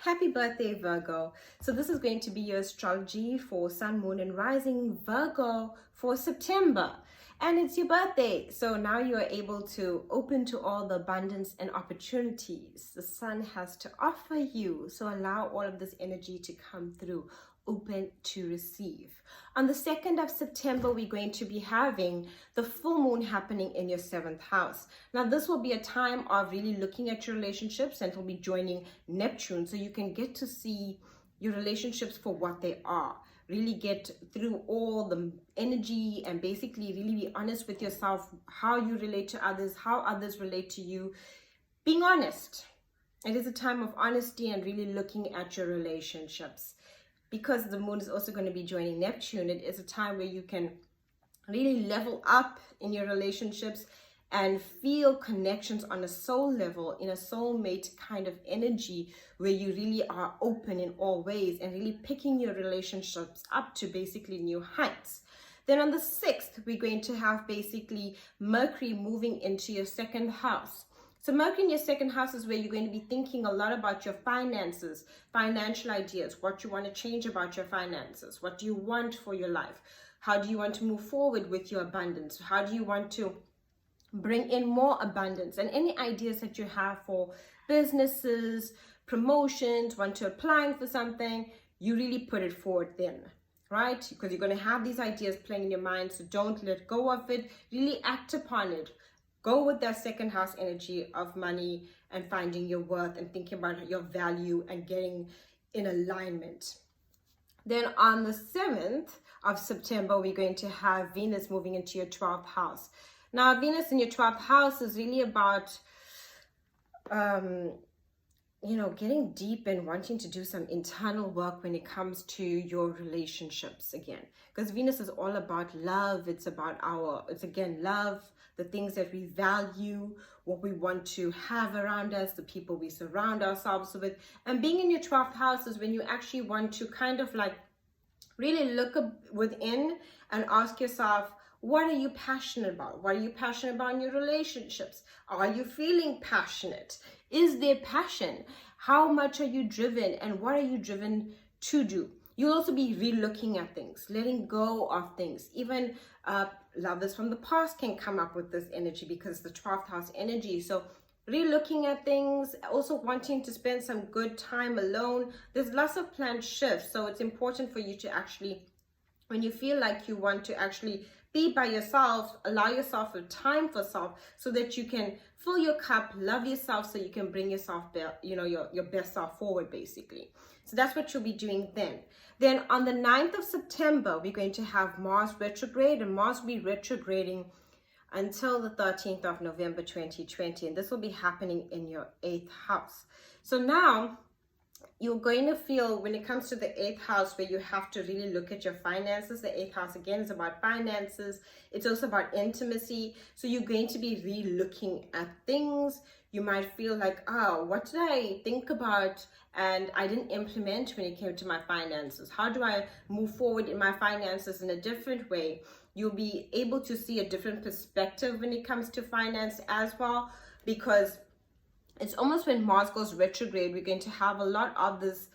Happy birthday, Virgo. So this is going to be your astrology for Sun, Moon, and Rising Virgo for September. And it's your birthday. So now you are able to open to all the abundance and opportunities the Sun has to offer you. So allow all of this energy to come through. Open to receive. On the 2nd of September, we're going to be having the full moon happening in your 7th house. Now, this will be a time of really looking at your relationships, and it will be joining Neptune, so you can get to see your relationships for what they are. Really get through all the energy and basically really be honest with yourself, how you relate to others, how others relate to you. Being honest. It is a time of honesty and really looking at your relationships. Because the moon is also going to be joining Neptune, it is a time where you can really level up in your relationships and feel connections on a soul level, in a soulmate kind of energy, where you really are open in all ways and really picking your relationships up to basically new heights. Then on the 6th, we're going to have basically Mercury moving into your 2nd house. So Mercury in your 2nd house is where you're going to be thinking a lot about your finances, financial ideas, what you want to change about your finances, what do you want for your life, how do you want to move forward with your abundance, how do you want to bring in more abundance, and any ideas that you have for businesses, promotions, want to applying for something, you really put it forward then. Right? Because you're going to have these ideas playing in your mind, so don't let go of it, really act upon it. Go with that 2nd house energy of money and finding your worth and thinking about your value and getting in alignment. Then on the 7th of September, we're going to have Venus moving into your 12th house. Now, Venus in your 12th house is really about, getting deep and wanting to do some internal work when it comes to your relationships again. Because Venus is all about love. It's again, love, the things that we value, what we want to have around us, the people we surround ourselves with. And being in your 12th house is when you actually want to kind of like really look within and ask yourself, what are you passionate about? What are you passionate about in your relationships? Are you feeling passionate? Is there passion? How much are you driven, and what are you driven to do? You'll also be re-looking at things, letting go of things. Even lovers from the past can come up with this energy because the 12th house energy. So re-looking at things, also wanting to spend some good time alone. There's lots of planned shifts. So it's important for you to actually, when you feel like you want to actually be by yourself, allow yourself a time for self so that you can fill your cup, love yourself, so you can bring yourself, your best self forward, basically. So that's what you'll be doing then. Then on the 9th of September, we're going to have Mars retrograde, and Mars will be retrograding until the 13th of November 2020. And this will be happening in your 8th house. So now you're going to feel, when it comes to the 8th house, where you have to really look at your finances. The 8th house again is about finances. It's also about intimacy. So you're going to be re-looking at things. You might feel like, oh, what did I think about and I didn't implement when it came to my finances? How do I move forward in my finances in a different way? You'll be able to see a different perspective when it comes to finance as well, because it's almost when Mars goes retrograde, we're going to have a lot of this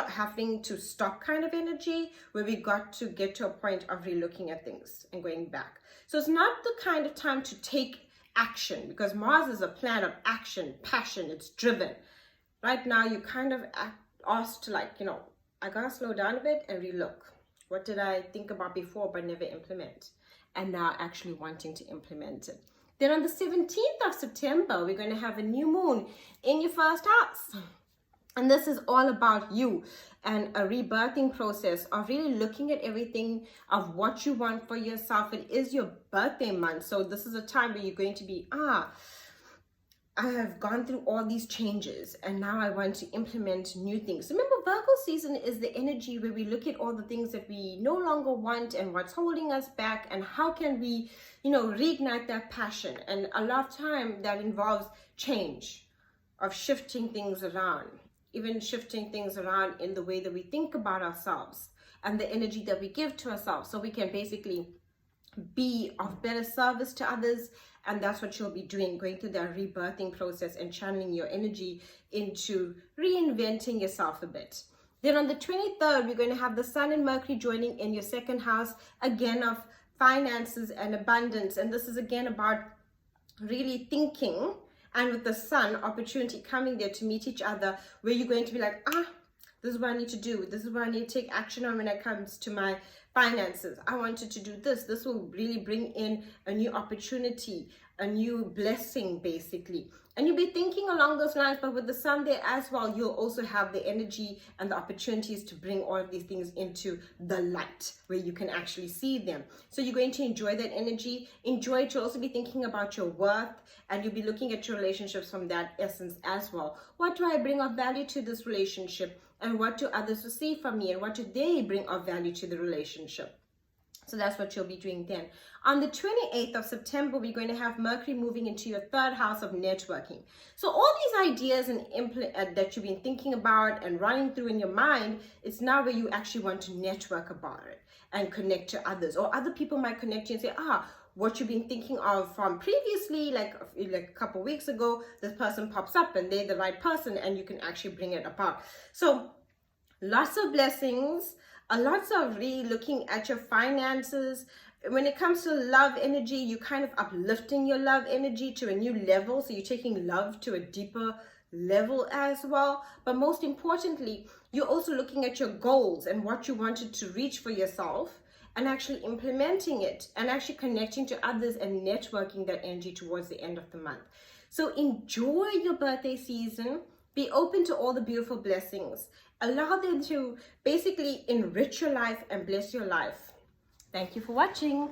having to stop kind of energy, where we got to get to a point of re-looking at things and going back. So it's not the kind of time to take action, because Mars is a planet of action, passion, it's driven. Right now, you kind of asked to I gotta slow down a bit and re-look. What did I think about before but never implement? And now actually wanting to implement it. Then on the 17th of September, we're going to have a new moon in your 1st house. And this is all about you and a rebirthing process of really looking at everything of what you want for yourself. It is your birthday month. So this is a time where you're going to be, I have gone through all these changes and now I want to implement new things. Remember, Virgo season is the energy where we look at all the things that we no longer want and what's holding us back, and how can we, reignite that passion. And a lot of time that involves change, of shifting things around, even shifting things around in the way that we think about ourselves and the energy that we give to ourselves, so we can basically be of better service to others. And that's what you'll be doing, going through that rebirthing process and channeling your energy into reinventing yourself a bit. Then on the 23rd, we're going to have the Sun and Mercury joining in your second house, again of finances and abundance. And this is again about really thinking, and with the Sun, opportunity coming there to meet each other, where you're going to be like, this is what I need to do. This is what I need to take action on when it comes to my finances. I wanted to do this. This will really bring in a new opportunity, a new blessing, basically. And you'll be thinking along those lines, but with the Sun there as well, you'll also have the energy and the opportunities to bring all of these things into the light, where you can actually see them. So you're going to enjoy that energy. Enjoy it. You'll also be thinking about your worth, and you'll be looking at your relationships from that essence as well. What do I bring of value to this relationship? And what do others receive from me? And what do they bring of value to the relationship? So that's what you'll be doing then. On the 28th of September, we're going to have Mercury moving into your third house of networking. So all these ideas and that you've been thinking about and running through in your mind, it's now where you actually want to network about it and connect to others. Or other people might connect you and say, what you've been thinking of from previously, like a couple weeks ago, this person pops up and they're the right person, and you can actually bring it about. So lots of blessings, lots of really looking at your finances. When it comes to love energy, you kind of uplifting your love energy to a new level. So you're taking love to a deeper level as well. But most importantly, you're also looking at your goals and what you wanted to reach for yourself, and actually implementing it and actually connecting to others and networking that energy towards the end of the month. So enjoy your birthday season. Be open to all the beautiful blessings. Allow them to basically enrich your life and bless your life. Thank you for watching.